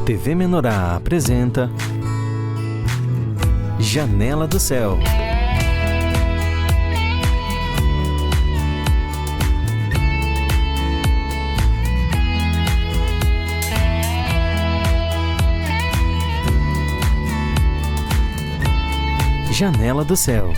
TV Menorá apresenta Janela do Céu. Janela do Céu.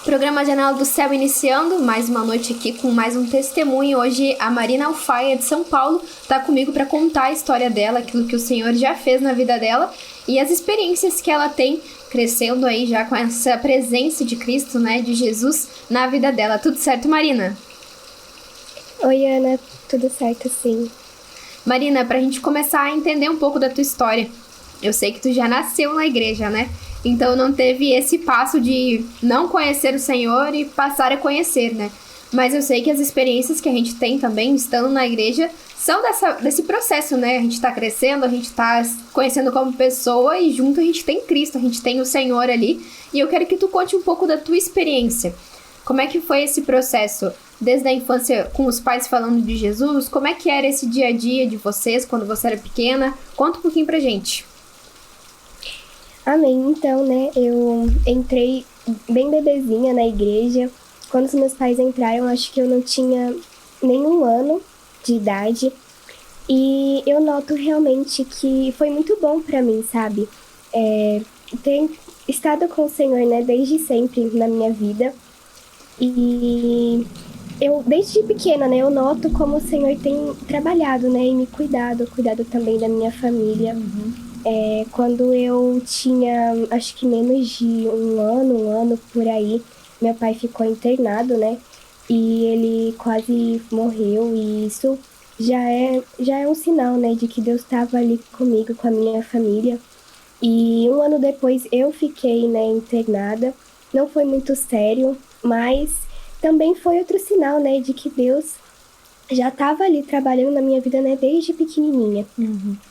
Programa Janela do Céu iniciando, mais uma noite aqui com mais um testemunho. Hoje a Marina Alfaia de São Paulo está comigo para contar a história dela, aquilo que o Senhor já fez na vida dela e as experiências que ela tem crescendo aí já com essa presença de Cristo, né, de Jesus na vida dela. Tudo certo, Marina? Oi, Ana, tudo certo, sim. Marina, pra gente começar a entender um pouco da tua história, eu sei que tu já nasceu na igreja, né? Então não teve esse passo de não conhecer o Senhor e passar a conhecer, né? Mas eu sei que as experiências que a gente tem também, estando na igreja, são desse processo, né? A gente tá crescendo, a gente tá conhecendo como pessoa e junto a gente tem Cristo, a gente tem o Senhor ali. E eu quero que tu conte um pouco da tua experiência. Como é que foi esse processo? Desde a infância com os pais falando de Jesus, como é que era esse dia a dia de vocês quando você era pequena? Conta um pouquinho pra gente. Amém. Então, né, eu entrei bem bebezinha na igreja. Quando os meus pais entraram, acho que eu não tinha nenhum ano de idade. E eu noto realmente que foi muito bom pra mim, sabe? Ter estado com o Senhor, né, desde sempre na minha vida. E eu, desde pequena, né, eu noto como o Senhor tem trabalhado, né, e me cuidado também da minha família. Quando eu tinha, acho que menos de um ano por aí, meu pai ficou internado, né, e ele quase morreu, e isso já é um sinal, né, de que Deus estava ali comigo, com a minha família. E um ano depois eu fiquei, né, internada, não foi muito sério, mas também foi outro sinal, né, de que Deus já estava ali trabalhando na minha vida, né, desde pequenininha.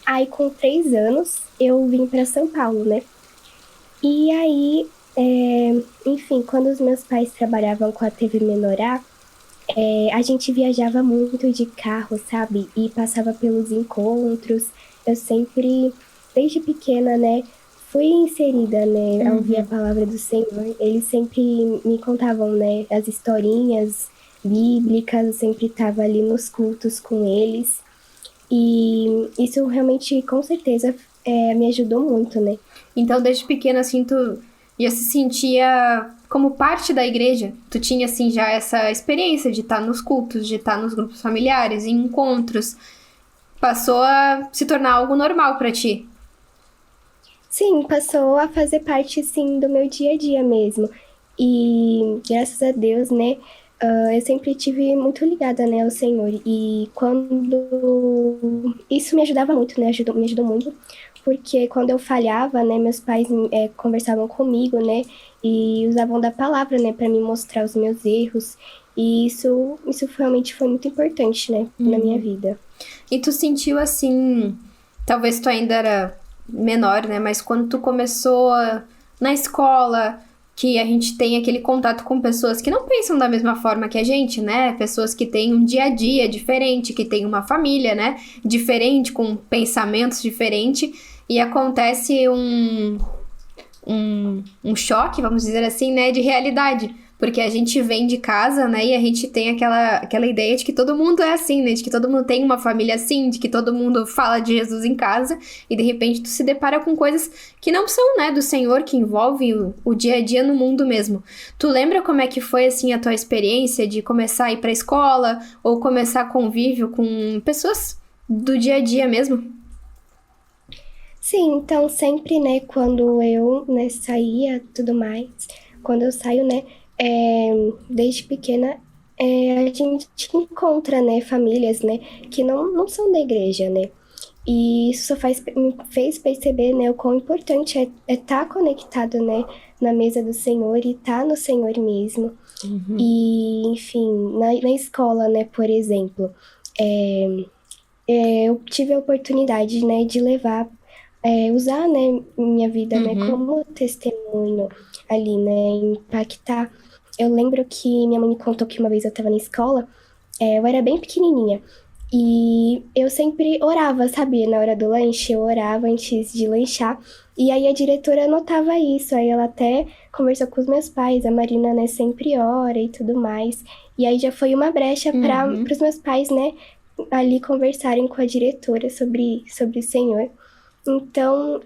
Aí, com 3 anos, eu vim para São Paulo, né? E aí, enfim, quando os meus pais trabalhavam com a TV Menorá, a gente viajava muito de carro, sabe? E passava pelos encontros. Eu sempre, desde pequena, né, fui inserida, né, a ouvir a palavra do Senhor. Eles sempre me contavam, né, as historinhas bíblicas, eu sempre estava ali nos cultos com eles. E isso realmente, com certeza, me ajudou muito, né? Então, desde pequena, assim, tu já se sentia como parte da igreja? Tu tinha, assim, já essa experiência de estar nos cultos, de estar nos grupos familiares, em encontros. Passou a se tornar algo normal pra ti? Sim, passou a fazer parte, sim, do meu dia a dia mesmo. E graças a Deus, né, eu sempre tive muito ligada, né, ao Senhor. E quando... Isso me ajudava muito, né, me ajudou muito. Porque quando eu falhava, né, meus pais conversavam comigo, né, e usavam da palavra, né, para me mostrar os meus erros. E isso realmente foi muito importante, né, na minha vida. E tu sentiu, assim, talvez tu ainda era menor, né, mas quando tu começou na escola, que a gente tem aquele contato com pessoas que não pensam da mesma forma que a gente, né? Pessoas que têm um dia a dia diferente, que têm uma família, né, diferente, com pensamentos diferentes, e acontece um choque, vamos dizer assim, né, de realidade. Porque a gente vem de casa, né, e a gente tem aquela ideia de que todo mundo é assim, né, de que todo mundo tem uma família assim, de que todo mundo fala de Jesus em casa, e de repente tu se depara com coisas que não são, né, do Senhor, que envolvem o dia a dia no mundo mesmo. Tu lembra como é que foi, assim, a tua experiência de começar a ir pra escola, ou começar convívio com pessoas do dia a dia mesmo? Sim, então sempre, né, quando eu, né, saía, tudo mais, quando eu saio, né, desde pequena, a gente encontra, né, famílias, né, que não são da igreja, né, e isso só me fez perceber, né, o quão importante é estar conectado, né, na mesa do Senhor e estar no Senhor mesmo. E, enfim, na escola, né, por exemplo, eu tive a oportunidade, né, de levar, usar, né, minha vida, né, como testemunho ali, né, impactar. Eu lembro que minha mãe me contou que uma vez eu estava na escola eu era bem pequenininha. E eu sempre orava, sabe? Na hora do lanche, eu orava antes de lanchar. E aí a diretora notava isso. Aí ela até conversou com os meus pais. A Marina, né, sempre ora e tudo mais. E aí já foi uma brecha para os meus pais, né, ali conversarem com a diretora sobre o Senhor. Então,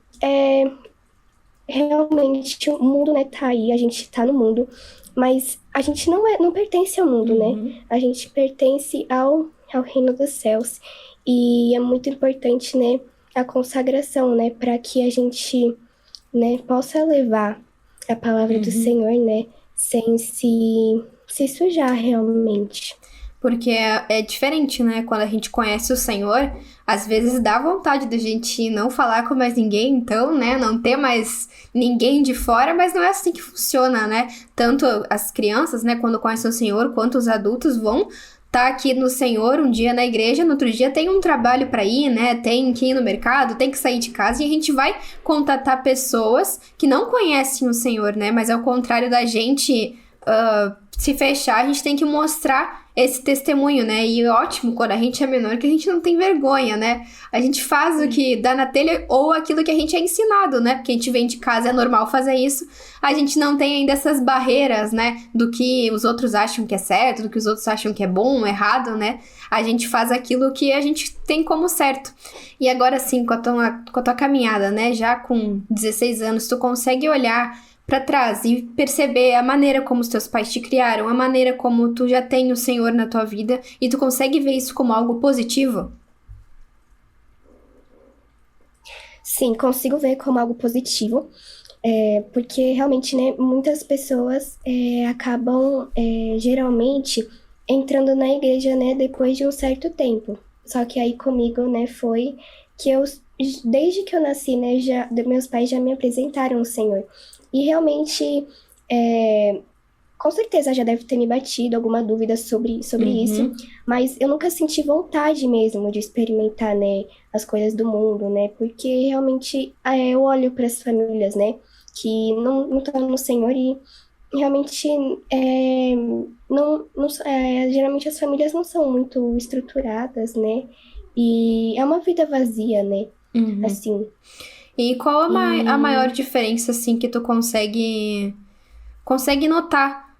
realmente o mundo, né, tá aí, a gente tá no mundo, mas a gente não pertence ao mundo, né? A gente pertence ao reino dos céus. E é muito importante, né, a consagração, né, para que a gente, né, possa levar a palavra do Senhor, né, sem se sujar realmente. Porque é diferente, né? Quando a gente conhece o Senhor, às vezes dá vontade da gente não falar com mais ninguém, então, né? Não ter mais ninguém de fora, mas não é assim que funciona, né? Tanto as crianças, né, quando conhecem o Senhor, quanto os adultos vão estar aqui no Senhor um dia na igreja, no outro dia tem um trabalho para ir, né? Tem que ir no mercado, tem que sair de casa e a gente vai contatar pessoas que não conhecem o Senhor, né? Mas ao contrário da gente se fechar, a gente tem que mostrar esse testemunho, né? E ótimo quando a gente é menor que a gente não tem vergonha, né? A gente faz o que dá na telha ou aquilo que a gente é ensinado, né? Porque a gente vem de casa, é normal fazer isso. A gente não tem ainda essas barreiras, né? Do que os outros acham que é certo, do que os outros acham que é bom, errado, né? A gente faz aquilo que a gente tem como certo. E agora sim, com a tua caminhada, né? Já com 16 anos, tu consegue olhar para trás e perceber a maneira como os teus pais te criaram, a maneira como tu já tem o Senhor na tua vida e tu consegue ver isso como algo positivo? Sim, consigo ver como algo positivo, porque realmente, né, muitas pessoas acabam geralmente entrando na igreja, né, depois de um certo tempo. Só que aí comigo, né, foi que desde que eu nasci, né, meus pais já me apresentaram o Senhor. E realmente, com certeza já deve ter me batido alguma dúvida sobre isso, mas eu nunca senti vontade mesmo de experimentar, né, as coisas do mundo, né, porque realmente eu olho para as famílias, né, que não estão no Senhor e realmente geralmente as famílias não são muito estruturadas, né, e é uma vida vazia, né, assim. E qual a maior diferença, assim, que tu consegue notar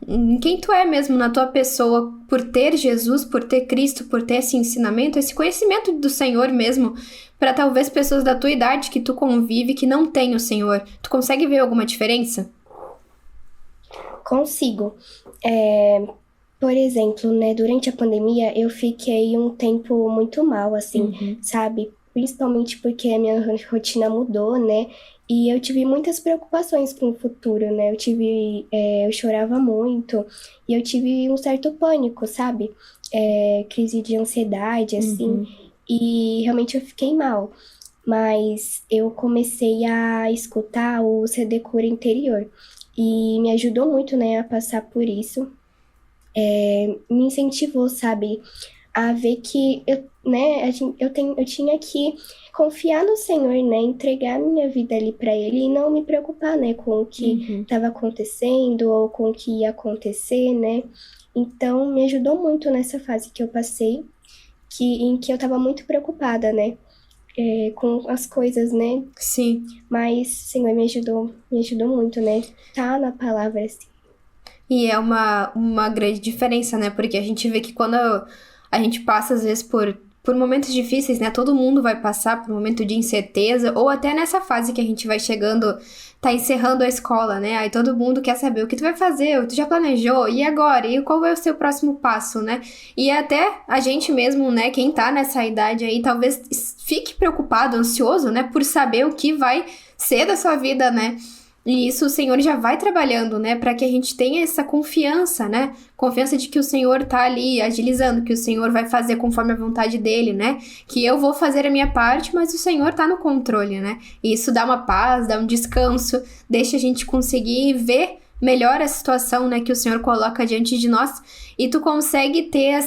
em quem tu é mesmo, na tua pessoa, por ter Jesus, por ter Cristo, por ter esse ensinamento, esse conhecimento do Senhor mesmo, para talvez pessoas da tua idade que tu convive, que não têm o Senhor. Tu consegue ver alguma diferença? Consigo. Por exemplo, né, durante a pandemia, eu fiquei um tempo muito mal, assim, sabe? Principalmente porque a minha rotina mudou, né? E eu tive muitas preocupações com o futuro, né? Eu chorava muito e eu tive um certo pânico, sabe? Crise de ansiedade, assim. E realmente eu fiquei mal. Mas eu comecei a escutar o CD Cura Interior. E me ajudou muito, né, a passar por isso. Me incentivou, sabe? A ver que eu tinha que confiar no Senhor, né? Entregar minha vida ali para Ele e não me preocupar, né? Com o que estava acontecendo ou com o que ia acontecer, né? Então, me ajudou muito nessa fase que eu passei, em que eu estava muito preocupada, né? Com as coisas, né? Sim. Mas o Senhor me ajudou muito, né? Tá na palavra, assim. E é uma grande diferença, né? Porque a gente vê que quando a gente passa, às vezes, por momentos difíceis, né? Todo mundo vai passar por um momento de incerteza, ou até nessa fase que a gente vai chegando, tá encerrando a escola, né? Aí todo mundo quer saber o que tu vai fazer, tu já planejou, e agora? E qual vai o seu próximo passo, né? E até a gente mesmo, né? Quem tá nessa idade aí, talvez fique preocupado, ansioso, né? Por saber o que vai ser da sua vida, né? E isso o Senhor já vai trabalhando, né? Para que a gente tenha essa confiança, né? Confiança de que o Senhor tá ali agilizando, que o Senhor vai fazer conforme a vontade dele, né? Que eu vou fazer a minha parte, mas o Senhor tá no controle, né? E isso dá uma paz, dá um descanso, deixa a gente conseguir ver melhor a situação, né? Que o Senhor coloca diante de nós. E tu consegue ter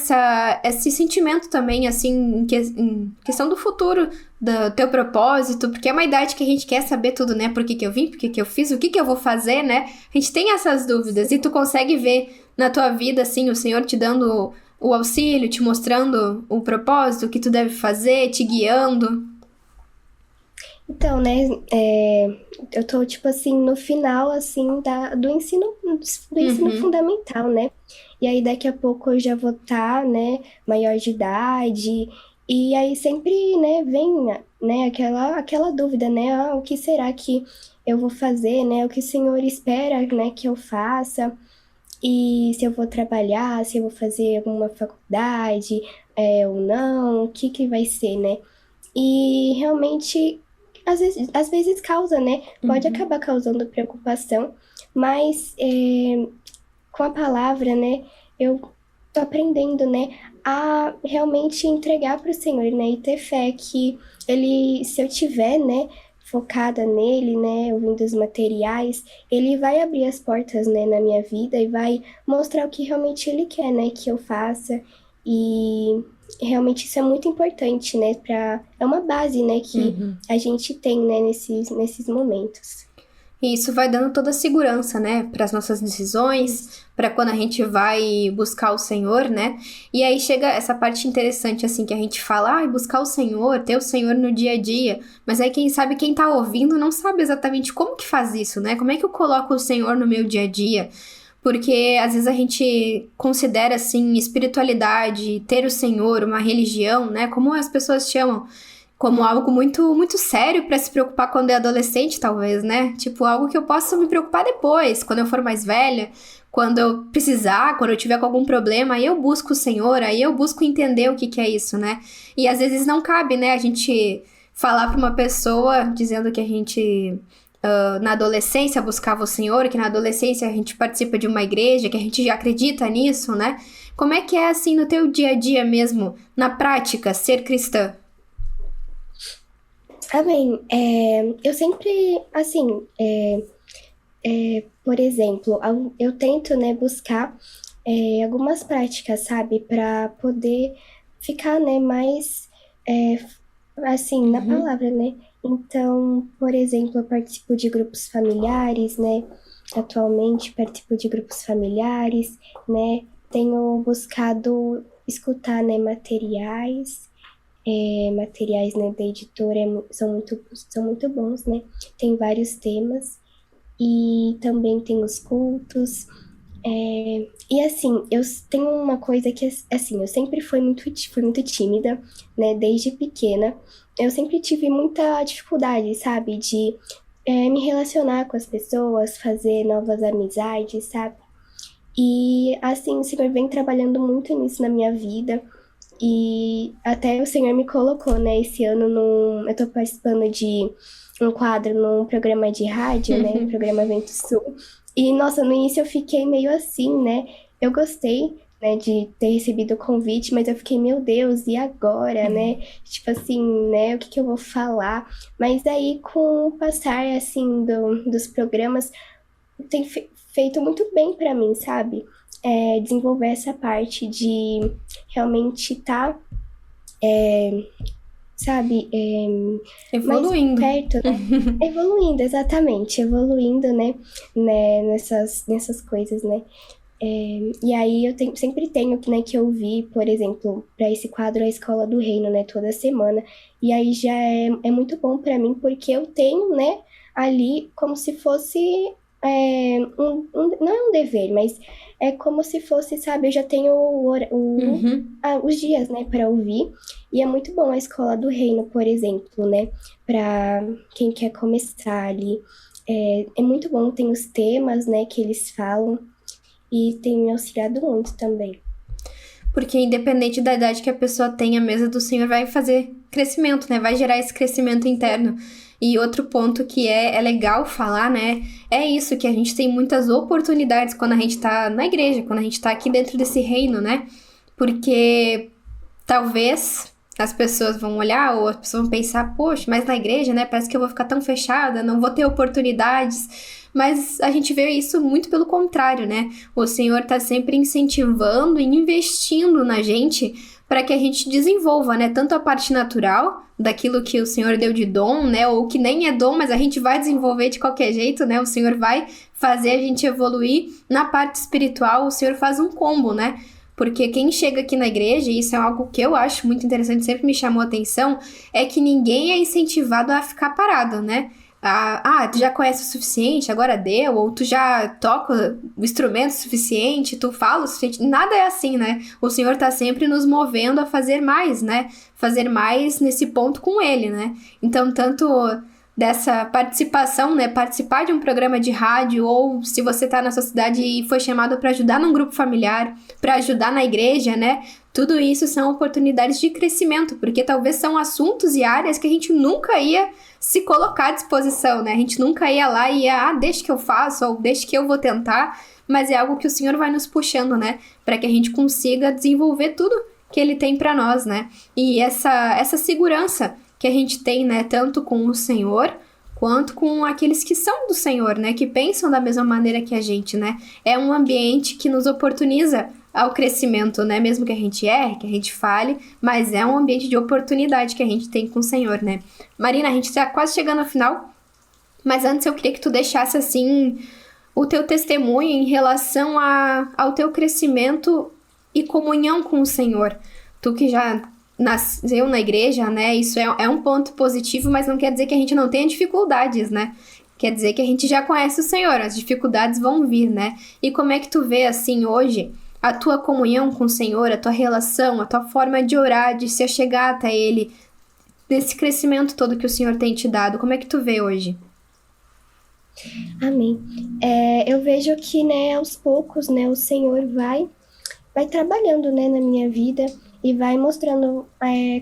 esse sentimento também, assim, em questão do futuro, do teu propósito, porque é uma idade que a gente quer saber tudo, né? Por que eu vim, por que eu fiz, o que eu vou fazer, né? A gente tem essas dúvidas e tu consegue ver na tua vida, assim, o Senhor te dando o auxílio, te mostrando o propósito, o que tu deve fazer, te guiando? Então, né, eu tô, tipo assim, no final, assim, do ensino fundamental, né? E aí, daqui a pouco eu já vou estar, né, maior de idade. E aí sempre, né, vem, né, aquela dúvida, né? Ah, o que será que eu vou fazer, né? O que o Senhor espera, né, que eu faça? E se eu vou trabalhar, se eu vou fazer alguma faculdade, ou não, o que vai ser, né? E realmente, às vezes causa, né? Pode acabar causando preocupação, mas com a palavra, né? Eu tô aprendendo, né? A realmente entregar para o Senhor, né? E ter fé que Ele, se eu tiver, né? Focada nele, né? Ouvindo os materiais, Ele vai abrir as portas, né? Na minha vida e vai mostrar o que realmente Ele quer, né? Que eu faça. E realmente isso é muito importante, né? É uma base, né? Que a gente tem, né? Nesses momentos. E isso vai dando toda a segurança, né, para as nossas decisões, para quando a gente vai buscar o Senhor, né? E aí chega essa parte interessante, assim, que a gente fala, buscar o Senhor, ter o Senhor no dia a dia. Mas aí quem tá ouvindo não sabe exatamente como que faz isso, né? Como é que eu coloco o Senhor no meu dia a dia? Porque às vezes a gente considera, assim, espiritualidade, ter o Senhor, uma religião, né? Como as pessoas chamam, como algo muito, muito sério pra se preocupar quando é adolescente, talvez, né? Tipo, algo que eu possa me preocupar depois, quando eu for mais velha, quando eu precisar, quando eu tiver com algum problema, aí eu busco o Senhor, aí eu busco entender o que é isso, né? E às vezes não cabe, né, a gente falar pra uma pessoa dizendo que a gente, na adolescência, buscava o Senhor, que na adolescência a gente participa de uma igreja, que a gente já acredita nisso, né? Como é que é, assim, no teu dia a dia mesmo, na prática, ser cristã? Amém. Eu sempre, assim, por exemplo, eu tento, né, buscar algumas práticas, sabe, para poder ficar, né, mais, assim, na palavra, né? Então, por exemplo, eu participo de grupos familiares, né? Atualmente participo de grupos familiares, né? Tenho buscado escutar, né, materiais, né, da editora são muito bons, né? Tem vários temas e também tem os cultos. E assim, eu tenho uma coisa que, assim, eu sempre fui muito tímida, né? Desde pequena. Eu sempre tive muita dificuldade, sabe? De me relacionar com as pessoas, fazer novas amizades, sabe? E assim, o Senhor vem trabalhando muito nisso na minha vida. E até o Senhor me colocou, né, esse ano eu tô participando de um quadro num programa de rádio, né, programa Vento Sul. E, nossa, no início eu fiquei meio assim, né, eu gostei, né, de ter recebido o convite, mas eu fiquei, meu Deus, e agora, né, tipo assim, né, o que eu vou falar? Mas aí, com o passar, assim, dos programas, tem feito muito bem pra mim, sabe? Desenvolver essa parte de realmente estar, sabe, Evoluindo. mais perto, né? Evoluindo, exatamente, evoluindo, né, nessas coisas, né? E aí eu sempre tenho, né, que ouvir, por exemplo, para esse quadro A Escola do Reino, né, toda semana. E aí já é muito bom para mim, porque eu tenho, né, ali como se fosse não é um dever, mas é como se fosse, sabe, eu já tenho os dias, né, para ouvir, e é muito bom a Escola do Reino, por exemplo, né, para quem quer começar ali, é muito bom, tem os temas, né, que eles falam, e tem me auxiliado muito também. Porque independente da idade que a pessoa tem, a mesa do Senhor vai fazer crescimento, né, vai gerar esse crescimento interno. E outro ponto que é legal falar, né, é isso, que a gente tem muitas oportunidades quando a gente tá na igreja, quando a gente tá aqui dentro desse reino, né, porque talvez as pessoas vão olhar ou as pessoas vão pensar, poxa, mas na igreja, né, parece que eu vou ficar tão fechada, não vou ter oportunidades, mas a gente vê isso muito pelo contrário, né, o Senhor tá sempre incentivando e investindo na gente para que a gente desenvolva, né, tanto a parte natural daquilo que o Senhor deu de dom, né, ou que nem é dom, mas a gente vai desenvolver de qualquer jeito, né, o Senhor vai fazer a gente evoluir. Na parte espiritual, o Senhor faz um combo, né, Porque quem chega aqui na igreja, e isso é algo que eu acho muito interessante, sempre me chamou a atenção, é que ninguém é incentivado a ficar parado, né? Tu já conhece o suficiente, agora deu, ou tu já toca o instrumento suficiente, tu fala o suficiente. Nada é assim, né? O Senhor tá sempre nos movendo a fazer mais, né? Fazer mais nesse ponto com Ele, né? Então, tanto dessa participação, né? Participar de um programa de rádio, ou se você tá na sua cidade e foi chamado para ajudar num grupo familiar, para ajudar na igreja, né? Tudo isso são oportunidades de crescimento, porque talvez são assuntos e áreas que a gente nunca ia se colocar à disposição, né? A gente nunca ia lá e deixa que eu faço, ou deixa que eu vou tentar, mas é algo que o Senhor vai nos puxando, né? Para que a gente consiga desenvolver tudo que Ele tem para nós, né? E essa segurança que a gente tem, né? Tanto com o Senhor, quanto com aqueles que são do Senhor, né? Que pensam da mesma maneira que a gente, né? É um ambiente que nos oportuniza ao crescimento, né? Mesmo que a gente erre, que a gente fale, mas é um ambiente de oportunidade que a gente tem com o Senhor, né? Marina, a gente tá quase chegando ao final, mas antes eu queria que tu deixasse, assim, o teu testemunho em relação ao teu crescimento e comunhão com o Senhor. Tu que já nasceu na igreja, né? Isso é um ponto positivo, mas não quer dizer que a gente não tenha dificuldades, né? Quer dizer que a gente já conhece o Senhor, as dificuldades vão vir, né? E como é que tu vê, assim, hoje, a tua comunhão com o Senhor, a tua relação, a tua forma de orar, de se achegar até Ele, desse crescimento todo que o Senhor tem te dado? Como é que tu vê hoje? Amém. Eu vejo que, né, aos poucos, né, o Senhor vai trabalhando, né, na minha vida e vai mostrando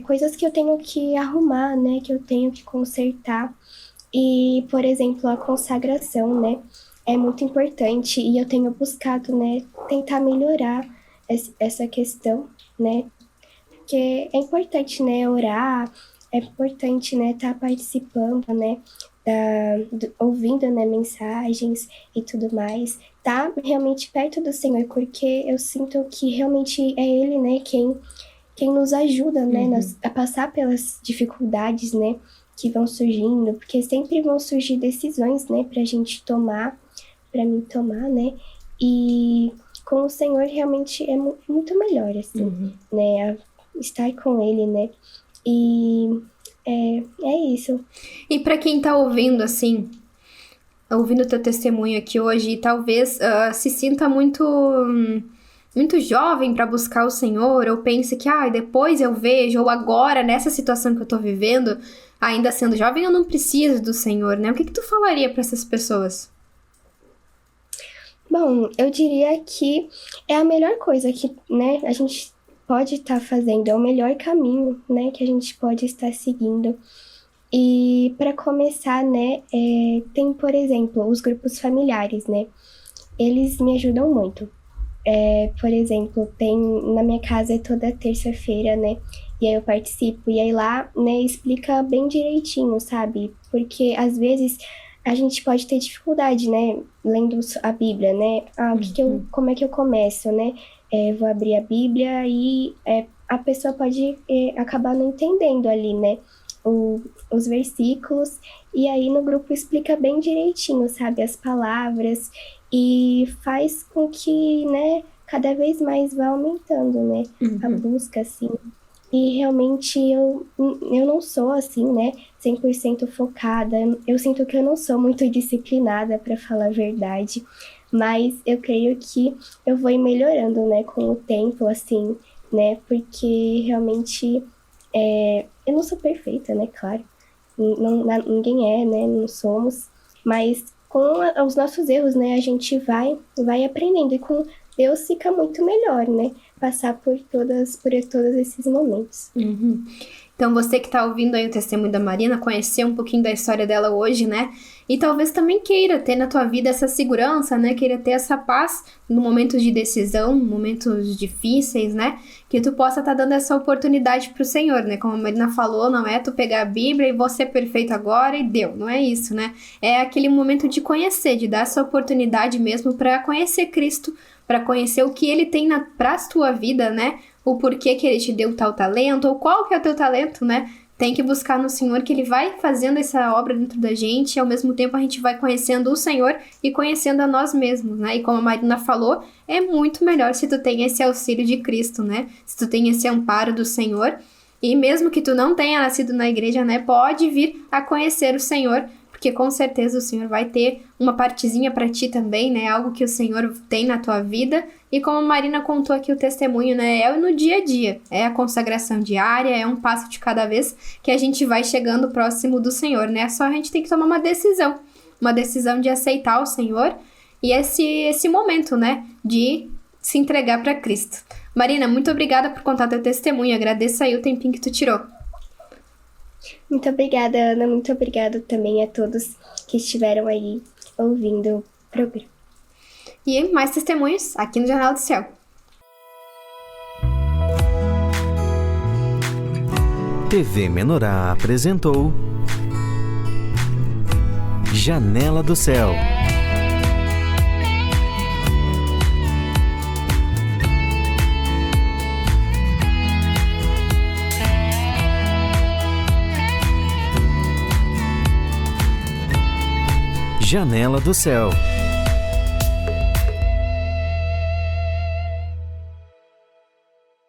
coisas que eu tenho que arrumar, né, que eu tenho que consertar. E, por exemplo, a consagração, né, é muito importante e eu tenho buscado, né, tentar melhorar essa questão, né, porque é importante, né, orar, é importante, né, estar participando, né, ouvindo, né, mensagens e tudo mais, tá realmente perto do Senhor, porque eu sinto que realmente é Ele, né, quem nos ajuda, né, a passar pelas dificuldades, né, que vão surgindo, porque sempre vão surgir decisões, né, pra gente tomar, pra mim tomar, né, e com o Senhor realmente é muito melhor, assim, né, estar com Ele, né, e é isso. E para quem tá ouvindo, assim, ouvindo o teu testemunho aqui hoje, e talvez se sinta muito jovem para buscar o Senhor, ou pense que depois eu vejo, ou agora, nessa situação que eu tô vivendo, ainda sendo jovem, eu não preciso do Senhor, né? O que tu falaria para essas pessoas? Bom, eu diria que é a melhor coisa que, né, a gente pode estar fazendo, é o melhor caminho, né, que a gente pode estar seguindo. E para começar, né, tem, por exemplo, os grupos familiares, né, eles me ajudam muito. Por exemplo, tem na minha casa toda terça-feira, né, e aí eu participo, e aí lá, né, explica bem direitinho, sabe, porque às vezes a gente pode ter dificuldade, né, lendo a Bíblia, né, como é que eu começo, né, vou abrir a Bíblia e a pessoa pode acabar não entendendo ali, né, os versículos, e aí no grupo explica bem direitinho, sabe, as palavras, e faz com que, né, cada vez mais vá aumentando, né, a busca, assim. E realmente eu não sou, assim, né, 100% focada, eu sinto que eu não sou muito disciplinada, para falar a verdade, mas eu creio que eu vou ir melhorando, né, com o tempo, assim, né, porque realmente eu não sou perfeita, né, claro, ninguém é, né, não somos, mas com os nossos erros, né, a gente vai aprendendo, e com Deus fica muito melhor, né, passar por todos esses momentos. Então, você que tá ouvindo aí o testemunho da Marina, conhecer um pouquinho da história dela hoje, né? E talvez também queira ter na tua vida essa segurança, né? Queira ter essa paz no momentos de decisão, momentos difíceis, né? Que tu possa estar dando essa oportunidade pro Senhor, né? Como a Marina falou, não é tu pegar a Bíblia e vou ser perfeito agora e deu. Não é isso, né? É aquele momento de conhecer, de dar essa oportunidade mesmo para conhecer Cristo, para conhecer o que Ele tem pra tua vida, né? O porquê que Ele te deu tal talento, ou qual que é o teu talento, né? tem que buscar no Senhor, que Ele vai fazendo essa obra dentro da gente, e ao mesmo tempo a gente vai conhecendo o Senhor e conhecendo a nós mesmos, né? E como a Marina falou, é muito melhor se tu tem esse auxílio de Cristo, né? Se tu tem esse amparo do Senhor, e mesmo que tu não tenha nascido na igreja, né? Pode vir a conhecer o Senhor, porque com certeza o Senhor vai ter uma partezinha para ti também, né? Algo que o Senhor tem na tua vida. E como a Marina contou aqui o testemunho, né? É no dia a dia, é a consagração diária, é um passo de cada vez que a gente vai chegando próximo do Senhor, né? Só a gente tem que tomar uma decisão de aceitar o Senhor e esse momento, né? De se entregar para Cristo. Marina, muito obrigada por contar teu testemunho, agradeço aí o tempinho que tu tirou. Muito obrigada, Ana. Muito obrigada também a todos que estiveram aí ouvindo o programa. E mais testemunhos aqui no Janela do Céu. TV Menorá apresentou Janela do Céu. Janela do Céu.